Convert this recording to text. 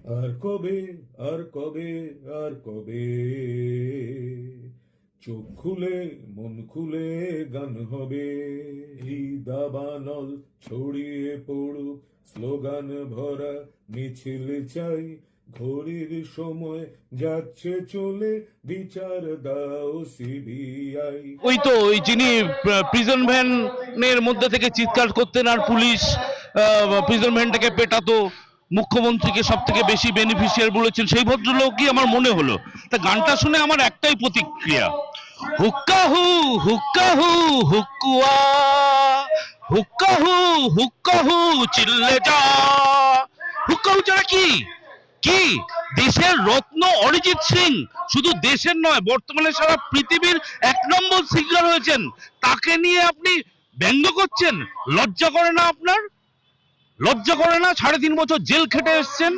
আর কবে, আর কবে, আর কবে চোখ খুলে মন খুলে গান হবে। এই দাবানল ছড়িয়ে পড়ুক, স্লোগান ভরা মিছিল চাই। ঘড়ির সময় যাচ্ছে চলে, বিচার দাও সিবিআই। ওই তো ওই যিনি প্রিজন ভ্যানের মধ্যে থেকে চিৎকার করতেন আর পুলিশ প্রিজন ভ্যানটাকে পেটাতো, মুখ্যমন্ত্রীকে সব থেকে বেশি বেনিফিশিয়ার বলেছেন, সেই ভদ্রলোকই আমার মনে হলো। তা গানটা শুনে আমার একটাই প্রতিক্রিয়া, হুক্কাহু হুক্কাহু হুক্কুয়া, হুক্কাহু হুক্কাহু চিল্লে যা। হুক্কাহু ছাড়া কি কি দেশের রত্ন অরিজিৎ সিং শুধু দেশের নয়, বর্তমানে সারা পৃথিবীর 1 নম্বর সিঙ্গার হয়েছেন, তাকে নিয়ে আপনি ব্যঙ্গ করছেন? লজ্জা করে না আপনার? লজ্জা করে না? 3.5 বছর জেল খেটে এসছেন।